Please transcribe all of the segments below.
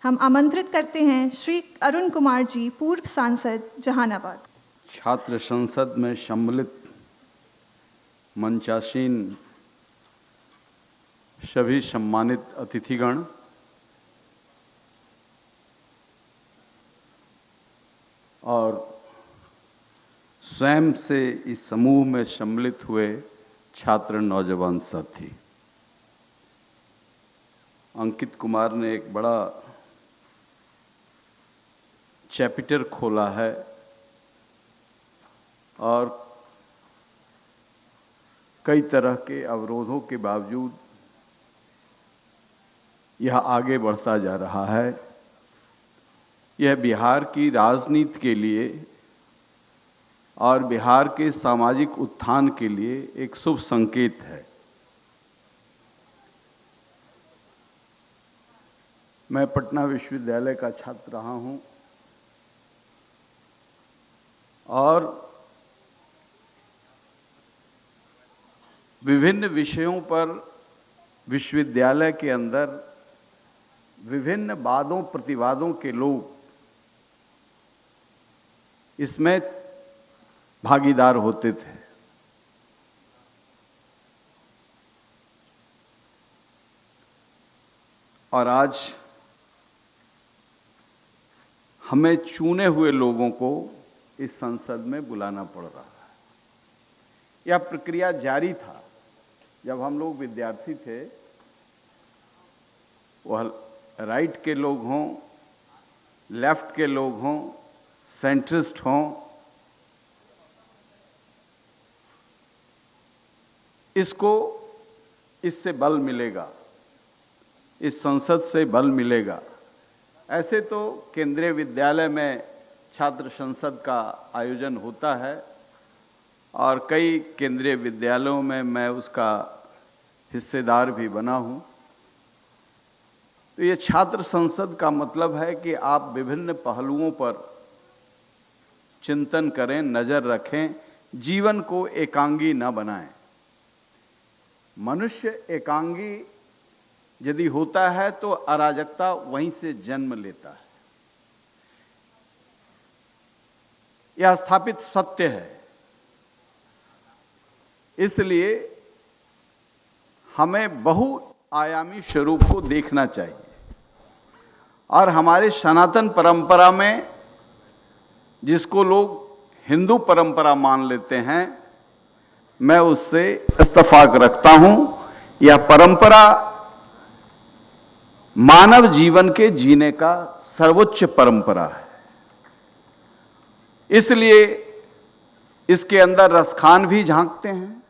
हम आमंत्रित करते हैं श्री अरुण कुमार जी, पूर्व सांसद जहानाबाद। छात्र संसद में सम्मिलित मंचासीन सभी सम्मानित अतिथिगण, और स्वयं से इस समूह में सम्मिलित हुए छात्र नौजवान साथी, अंकित कुमार ने एक बड़ा चैप्टर खोला है और कई तरह के अवरोधों के बावजूद यह आगे बढ़ता जा रहा है। यह बिहार की राजनीति के लिए और बिहार के सामाजिक उत्थान के लिए एक शुभ संकेत है। मैं पटना विश्वविद्यालय का छात्र रहा हूं और विभिन्न विषयों पर विश्वविद्यालय के अंदर विभिन्न वादों प्रतिवादों के लोग इसमें भागीदार होते थे। और आज हमें चुने हुए लोगों को इस संसद में बुलाना पड़ रहा है। यह प्रक्रिया जारी था जब हम लोग विद्यार्थी थे। वह राइट के लोग हों, लेफ्ट के लोग हों, सेंट्रिस्ट हों, इससे बल मिलेगा, इस संसद से बल मिलेगा। ऐसे तो केंद्रीय विद्यालय में छात्र संसद का आयोजन होता है और कई केंद्रीय विद्यालयों में मैं उसका हिस्सेदार भी बना हूँ। तो ये छात्र संसद का मतलब है कि आप विभिन्न पहलुओं पर चिंतन करें, नज़र रखें, जीवन को एकांगी न बनाएं। मनुष्य एकांगी यदि होता है तो अराजकता वहीं से जन्म लेता है। यह स्थापित सत्य है। इसलिए हमें बहुआयामी स्वरूप को देखना चाहिए और हमारे सनातन परंपरा में, जिसको लोग हिंदू परंपरा मान लेते हैं, मैं उससे इत्तेफाक रखता हूं। यह परंपरा मानव जीवन के जीने का सर्वोच्च परंपरा है। इसलिए इसके अंदर रसखान भी झांकते हैं।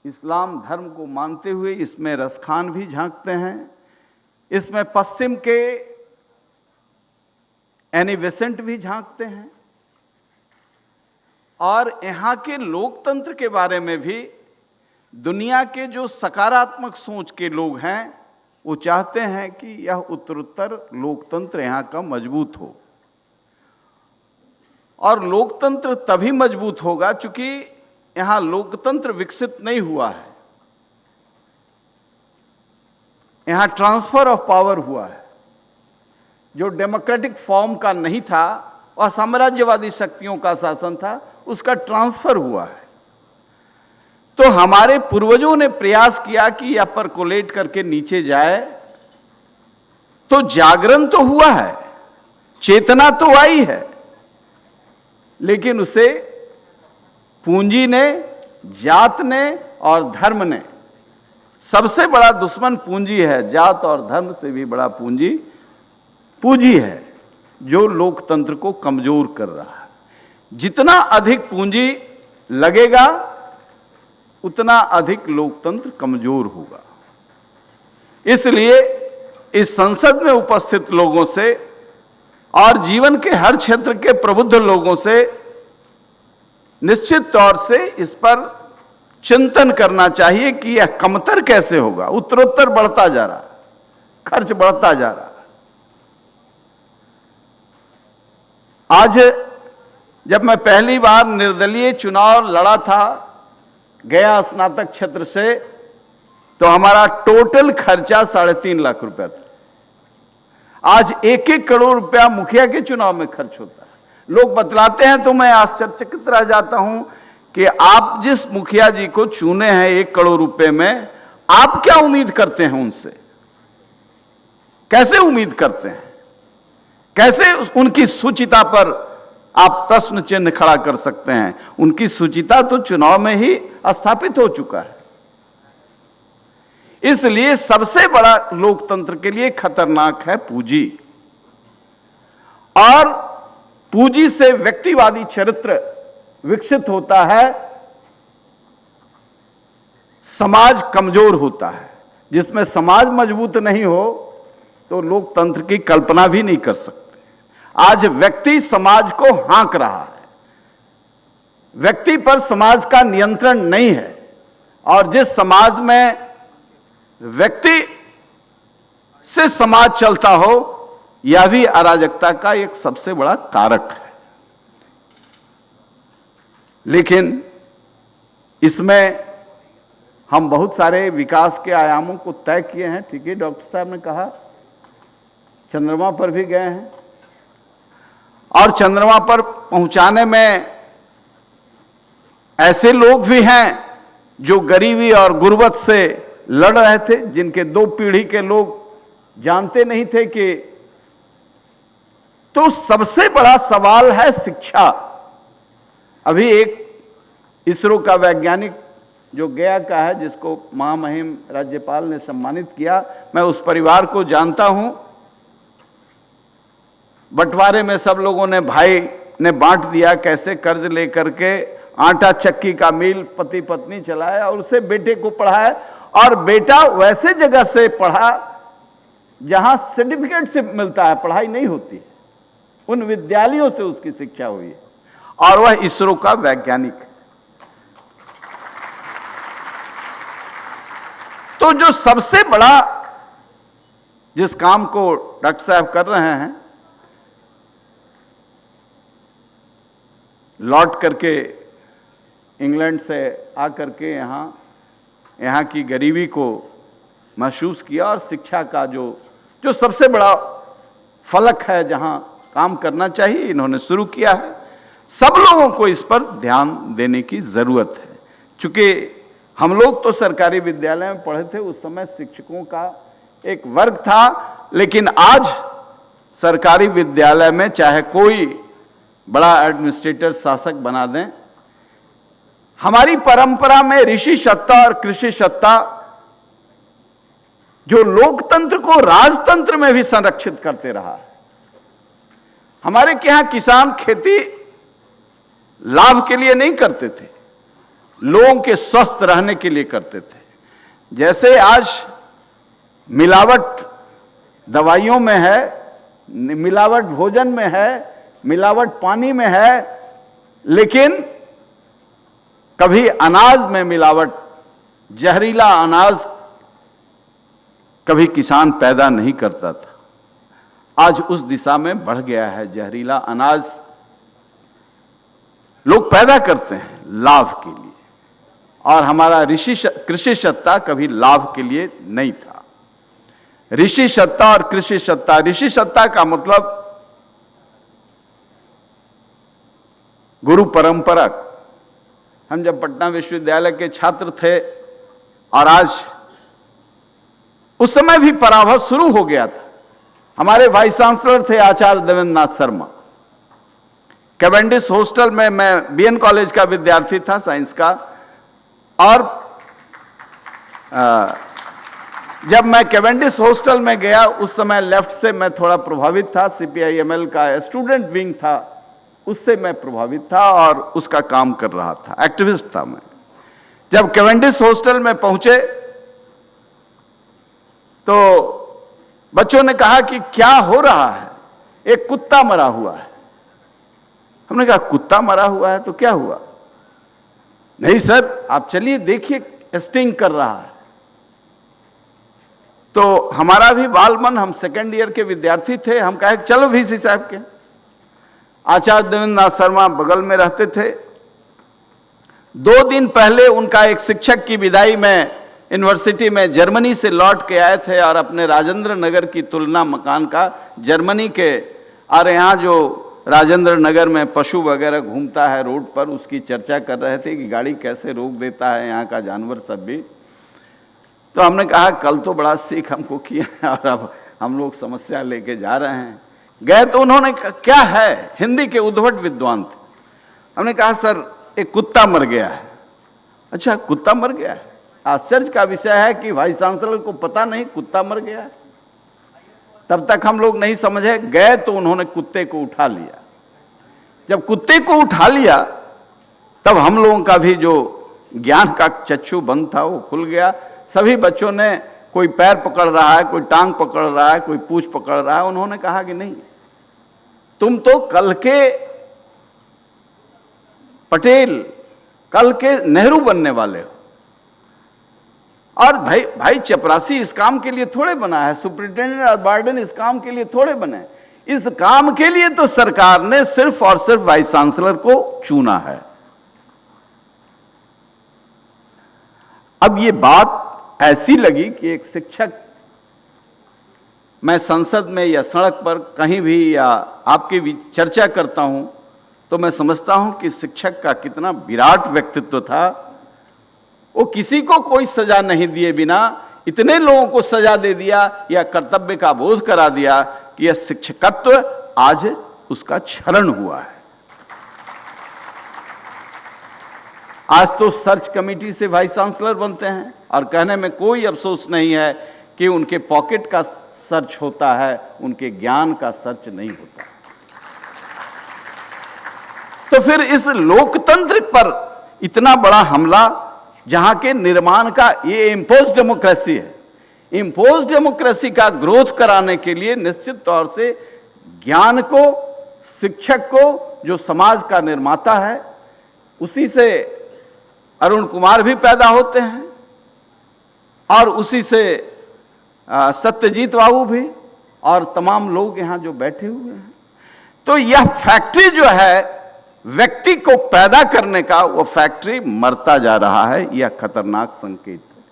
इस्लाम धर्म को मानते हुए इसमें रसखान भी झांकते हैं। इसमें पश्चिम के एनिवेसेंट भी झांकते हैं और यहाँ के लोकतंत्र के बारे में भी दुनिया के जो सकारात्मक सोच के लोग हैं वो चाहते हैं कि यह उत्तरोत्तर लोकतंत्र यहाँ का मजबूत हो। और लोकतंत्र तभी मजबूत होगा क्योंकि यहाँ लोकतंत्र विकसित नहीं हुआ है। यहाँ ट्रांसफर ऑफ पावर हुआ है। जो डेमोक्रेटिक फॉर्म का नहीं था और साम्राज्यवादी शक्तियों का शासन था, उसका ट्रांसफर हुआ है। तो हमारे पूर्वजों ने प्रयास किया कि यह परकोलेट करके नीचे जाए, तो जागरण तो हुआ है, चेतना तो आई है, लेकिन उसे पूंजी ने, जात ने और धर्म ने, सबसे बड़ा दुश्मन पूंजी है, जात और धर्म से भी बड़ा पूंजी है जो लोकतंत्र को कमजोर कर रहा है। जितना अधिक पूंजी लगेगा उतना अधिक लोकतंत्र कमजोर होगा। इसलिए इस संसद में उपस्थित लोगों से और जीवन के हर क्षेत्र के प्रबुद्ध लोगों से निश्चित तौर से इस पर चिंतन करना चाहिए कि यह कमतर कैसे होगा। उत्तरोत्तर बढ़ता जा रहा है, खर्च बढ़ता जा रहा है। आज जब मैं पहली बार निर्दलीय चुनाव लड़ा था गया स्नातक क्षेत्र से, तो हमारा टोटल खर्चा 3.5 लाख रुपया था। आज 1-1 करोड़ रुपया मुखिया के चुनाव में खर्च होता है। लोग बतलाते हैं तो मैं आश्चर्यचकित रह जाता हूं कि आप जिस मुखिया जी को चुने हैं 1 करोड़ रुपए में, आप क्या उम्मीद करते हैं उनसे? कैसे उम्मीद करते हैं? कैसे उनकी सुचिता पर आप प्रश्न चिन्ह खड़ा कर सकते हैं? उनकी सुचिता तो चुनाव में ही स्थापित हो चुका है। इसलिए सबसे बड़ा लोकतंत्र के लिए खतरनाक है पूंजी, और पूंजी से व्यक्तिवादी चरित्र विकसित होता है, समाज कमजोर होता है। जिसमें समाज मजबूत नहीं हो तो लोकतंत्र की कल्पना भी नहीं कर सकते। आज व्यक्ति समाज को हाँक रहा है, व्यक्ति पर समाज का नियंत्रण नहीं है, और जिस समाज में व्यक्ति से समाज चलता हो, यह भी अराजकता का एक सबसे बड़ा कारक है। लेकिन इसमें हम बहुत सारे विकास के आयामों को तय किए हैं। ठीक है, डॉक्टर साहब ने कहा चंद्रमा पर भी गए हैं, और चंद्रमा पर पहुंचाने में ऐसे लोग भी हैं जो गरीबी और गुर्बत से लड़ रहे थे, जिनके 2 पीढ़ी के लोग जानते नहीं थे कि। तो सबसे बड़ा सवाल है शिक्षा। अभी एक इसरो का वैज्ञानिक जो गया का है, जिसको महामहिम राज्यपाल ने सम्मानित किया, मैं उस परिवार को जानता हूं। बंटवारे में सब लोगों ने, भाई ने बांट दिया, कैसे कर्ज लेकर के आटा चक्की का मिल पति पत्नी चलाया और उसे बेटे को पढ़ाया, और बेटा वैसे जगह से पढ़ा जहां सर्टिफिकेट से मिलता है, पढ़ाई नहीं होती है। उन विद्यालयों से उसकी शिक्षा हुई है, और वह इसरो का वैज्ञानिक है। तो जो सबसे बड़ा जिस काम को डॉक्टर साहब कर रहे हैं, लौट करके इंग्लैंड से आकर के यहाँ की गरीबी को महसूस किया, और शिक्षा का जो सबसे बड़ा फलक है, जहाँ काम करना चाहिए, इन्होंने शुरू किया है। सब लोगों को इस पर ध्यान देने की जरूरत है। चूंकि हम लोग तो सरकारी विद्यालय में पढ़े थे, उस समय शिक्षकों का एक वर्ग था, लेकिन आज सरकारी विद्यालय में चाहे कोई बड़ा एडमिनिस्ट्रेटर शासक बना दें, हमारी परंपरा में ऋषि सत्ता और कृषि सत्ता जो लोकतंत्र को राजतंत्र में भी संरक्षित करते रहा है। हमारे के यहां किसान खेती लाभ के लिए नहीं करते थे, लोगों के स्वस्थ रहने के लिए करते थे। जैसे आज मिलावट दवाइयों में है, मिलावट भोजन में है, मिलावट पानी में है, लेकिन कभी अनाज में मिलावट, जहरीला अनाज कभी किसान पैदा नहीं करता था। आज उस दिशा में बढ़ गया है। जहरीला अनाज लोग पैदा करते हैं लाभ के लिए, और हमारा कृषि सत्ता कभी लाभ के लिए नहीं था। ऋषि सत्ता और कृषि सत्ता, ऋषि सत्ता का मतलब गुरु परंपरा। हम जब पटना विश्वविद्यालय के छात्र थे, और आज उस समय भी पराभव शुरू हो गया था। हमारे वाइस चांसलर थे आचार्य देवेंद्र नाथ शर्मा। कैवेंडिश हॉस्टल में, मैं बीएन कॉलेज का विद्यार्थी था साइंस का, और जब मैं कैवेंडिश हॉस्टल में गया, उस समय लेफ्ट से मैं थोड़ा प्रभावित था, सीपीआईएमएल का स्टूडेंट विंग था, उससे मैं प्रभावित था और उसका काम कर रहा था, एक्टिविस्ट था मैं। जब कैवेंडिश हॉस्टल में पहुंचे तो बच्चों ने कहा कि क्या हो रहा है, एक कुत्ता मरा हुआ है। हमने कहा कुत्ता मरा हुआ है तो क्या हुआ? नहीं सर, आप चलिए देखिए, स्टिंग कर रहा है। तो हमारा भी बाल मन, हम सेकेंड ईयर के विद्यार्थी थे, हम कहे चलो वीसी साहब के। आचार्य देवेंद्र नाथ शर्मा बगल में रहते थे। 2 दिन पहले उनका एक शिक्षक की विदाई में यूनिवर्सिटी में जर्मनी से लौट के आए थे और अपने राजेंद्र नगर की तुलना मकान का जर्मनी के, और यहाँ जो राजेंद्र नगर में पशु वगैरह घूमता है रोड पर, उसकी चर्चा कर रहे थे कि गाड़ी कैसे रोक देता है यहाँ का जानवर सब भी। तो हमने कहा कल तो बड़ा सीख हमको किया है और अब हम लोग समस्या लेके जा रहे हैं। गए तो उन्होंने कहा क्या है, हिंदी के उद्भट विद्वान थे। हमने कहा सर एक कुत्ता मर गया है। अच्छा कुत्ता मर गया है? आश्चर्य का विषय है कि वाइस चांसलर को पता नहीं कुत्ता मर गया है। तब तक हम लोग नहीं समझे। गए तो उन्होंने कुत्ते को उठा लिया। जब कुत्ते को उठा लिया तब हम लोगों का भी जो ज्ञान का चक्षु बंद था वो खुल गया। सभी बच्चों ने, कोई पैर पकड़ रहा है, कोई टांग पकड़ रहा है, कोई पूंछ पकड़ रहा है। उन्होंने कहा कि नहीं, तुम तो कल के पटेल, कल के नेहरू बनने वाले हो। और भाई चपरासी इस काम के लिए थोड़े बना है, सुप्रिंटेंडेंट और वार्डन इस काम के लिए थोड़े बने। इस काम के लिए तो सरकार ने सिर्फ और सिर्फ वाइस चांसलर को चुना है। अब ये बात ऐसी लगी कि एक शिक्षक, मैं संसद में या सड़क पर कहीं भी या आपके भी चर्चा करता हूं तो मैं समझता हूं कि शिक्षक का कितना विराट व्यक्तित्व था। वो किसी को कोई सजा नहीं दिए बिना इतने लोगों को सजा दे दिया या कर्तव्य का बोध करा दिया कि यह शिक्षकत्व आज उसका क्षरण हुआ है। आज तो सर्च कमेटी से वाइस चांसलर बनते हैं और कहने में कोई अफसोस नहीं है कि उनके पॉकेट का सर्च होता है, उनके ज्ञान का सर्च नहीं होता। तो फिर इस लोकतंत्र पर इतना बड़ा हमला, जहां के निर्माण का ये इम्पोज डेमोक्रेसी है। इम्पोज डेमोक्रेसी का ग्रोथ कराने के लिए निश्चित तौर से ज्ञान को, शिक्षक को, जो समाज का निर्माता है, उसी से अरुण कुमार भी पैदा होते हैं और उसी से सत्यजीत बाबू भी और तमाम लोग यहां जो बैठे हुए हैं। तो यह फैक्ट्री जो है व्यक्ति को पैदा करने का, वो फैक्ट्री मरता जा रहा है। यह खतरनाक संकेत है।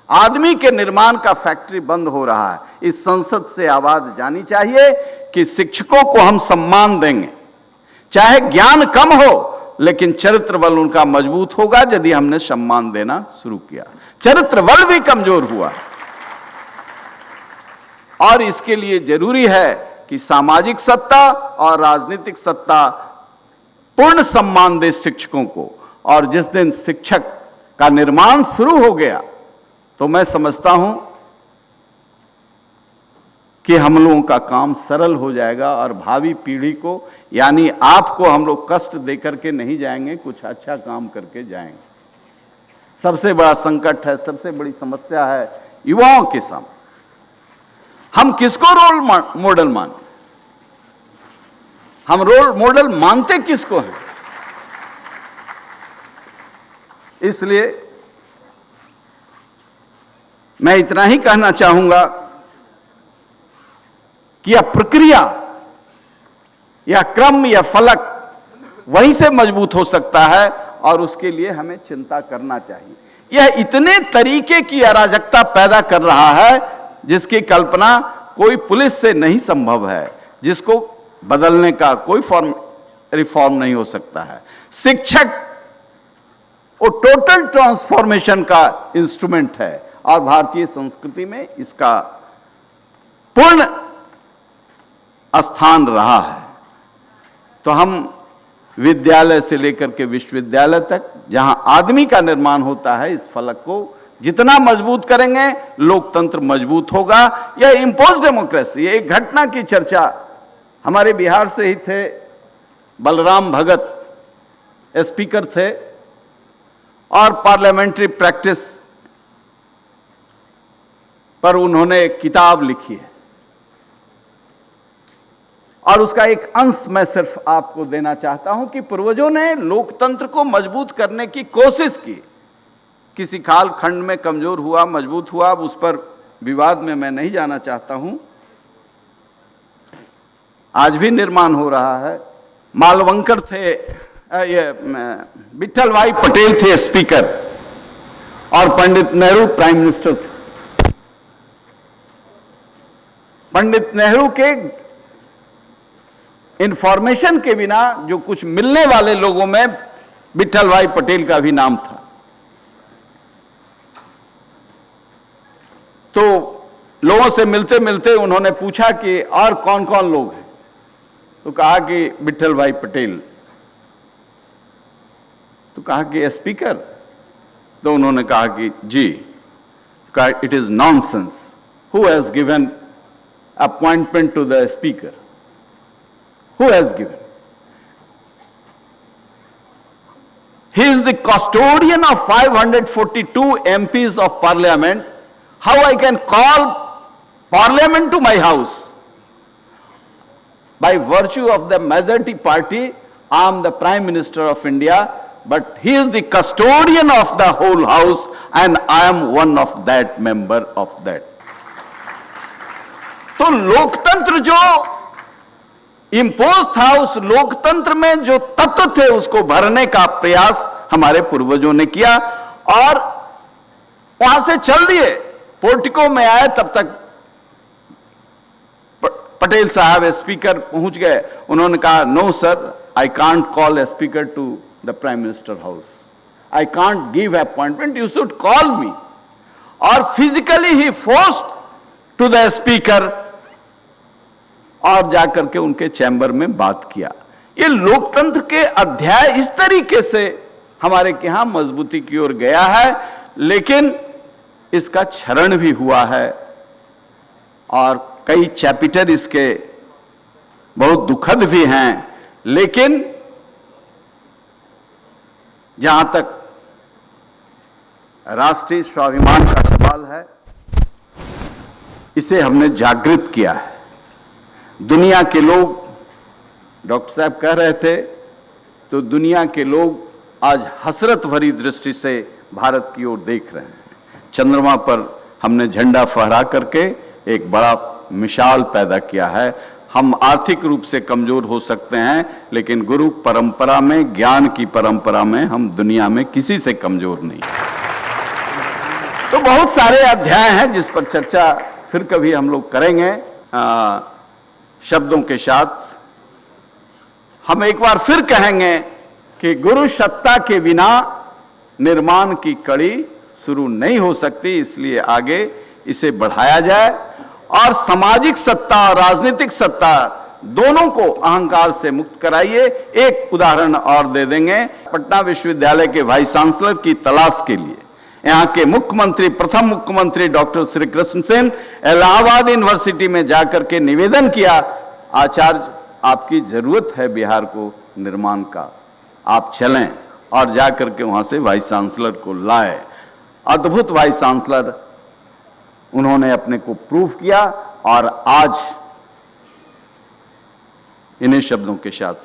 आदमी के निर्माण का फैक्ट्री बंद हो रहा है। इस संसद से आवाज जानी चाहिए कि शिक्षकों को हम सम्मान देंगे, चाहे ज्ञान कम हो लेकिन चरित्र बल उनका मजबूत होगा यदि हमने सम्मान देना शुरू किया। चरित्र बल भी कमजोर हुआ और इसके लिए जरूरी है कि सामाजिक सत्ता और राजनीतिक सत्ता पूर्ण सम्मान दे शिक्षकों को। और जिस दिन शिक्षक का निर्माण शुरू हो गया तो मैं समझता हूं कि हम लोगों का काम सरल हो जाएगा और भावी पीढ़ी को, यानी आपको हम लोग कष्ट देकर के नहीं जाएंगे, कुछ अच्छा काम करके जाएंगे। सबसे बड़ा संकट है, सबसे बड़ी समस्या है युवाओं के सामने। हम किसको रोल मॉडल माने? हम रोल मॉडल मानते किसको हैं? इसलिए मैं इतना ही कहना चाहूंगा कि यह प्रक्रिया या क्रम या फलक वहीं से मजबूत हो सकता है और उसके लिए हमें चिंता करना चाहिए। यह इतने तरीके की अराजकता पैदा कर रहा है जिसकी कल्पना कोई पुलिस से नहीं संभव है, जिसको बदलने का कोई रिफॉर्म नहीं हो सकता है। शिक्षक वो टोटल ट्रांसफॉर्मेशन का इंस्ट्रूमेंट है और भारतीय संस्कृति में इसका पूर्ण स्थान रहा है। तो हम विद्यालय से लेकर के विश्वविद्यालय तक जहां आदमी का निर्माण होता है, इस फलक को जितना मजबूत करेंगे लोकतंत्र मजबूत होगा। यह इम्पोज डेमोक्रेसी, एक घटना की चर्चा हमारे बिहार से ही थे, बलराम भगत स्पीकर थे और पार्लियामेंट्री प्रैक्टिस पर उन्होंने एक किताब लिखी है और उसका एक अंश मैं सिर्फ आपको देना चाहता हूं कि पूर्वजों ने लोकतंत्र को मजबूत करने की कोशिश की। किसी काल खंड में कमजोर हुआ, मजबूत हुआ, अब उस पर विवाद में मैं नहीं जाना चाहता हूं। आज भी निर्माण हो रहा है। मालवंकर थे, ये विठल भाई पटेल थे स्पीकर, और पंडित नेहरू प्राइम मिनिस्टर थे। पंडित नेहरू के इंफॉर्मेशन के बिना जो कुछ मिलने वाले लोगों में विट्ठल भाई पटेल का भी नाम था। तो लोगों से मिलते मिलते उन्होंने पूछा कि और कौन कौन लोग हैं, तो कहा कि विट्ठल भाई पटेल। तो कहा कि स्पीकर, तो उन्होंने कहा कि जी, कहा it is nonsense, who has given appointment to the speaker, who has given? He is the custodian of 542 MPs of parliament. How I can call parliament to my house? By virtue of the majority party, I am the Prime Minister of India, but he is the custodian of the whole house and I am one of that member of that. तो लोकतंत्र जो impose था, उस लोकतंत्र में जो तत्व थे उसको भरने का प्रयास हमारे पूर्वजों ने किया और वहां से चल दिए। पोर्टिको में आए तब तक पटेल साहब स्पीकर पहुंच गए। उन्होंने कहा no sir, I can't call a speaker to the prime minister house, I can't give appointment, you should call me. और physically he forced to the speaker और जाकर के उनके चैम्बर में बात किया। ये लोकतंत्र के अध्याय इस तरीके से हमारे यहां मजबूती की ओर गया है, लेकिन इसका क्षरण भी हुआ है और कई चैप्टर इसके बहुत दुखद भी हैं। लेकिन जहां तक राष्ट्रीय स्वाभिमान का सवाल है, इसे हमने जागृत किया है। दुनिया के लोग, डॉक्टर साहब कह रहे थे, तो दुनिया के लोग आज हसरत भरी दृष्टि से भारत की ओर देख रहे हैं। चंद्रमा पर हमने झंडा फहरा करके एक बड़ा मिसाल पैदा किया है। हम आर्थिक रूप से कमजोर हो सकते हैं, लेकिन गुरु परंपरा में, ज्ञान की परंपरा में हम दुनिया में किसी से कमजोर नहीं। तो बहुत सारे अध्याय हैं जिस पर चर्चा फिर कभी हम लोग करेंगे। शब्दों के साथ हम एक बार फिर कहेंगे कि गुरु सत्ता के बिना निर्माण की कड़ी शुरू नहीं हो सकती, इसलिए आगे इसे बढ़ाया जाए और सामाजिक सत्ता और राजनीतिक सत्ता दोनों को अहंकार से मुक्त कराइए। एक उदाहरण और दे देंगे। पटना विश्वविद्यालय के वाइस चांसलर की तलाश के लिए यहाँ के मुख्यमंत्री, प्रथम मुख्यमंत्री डॉक्टर श्री कृष्ण सेन इलाहाबाद यूनिवर्सिटी में जाकर के निवेदन किया, आचार्य आपकी जरूरत है बिहार को निर्माण का, आप चलें, और जाकर के वहां से वाइस चांसलर को लाए। अद्भुत वाइस चांसलर, उन्होंने अपने को प्रूव किया और आज इन्हीं शब्दों के साथ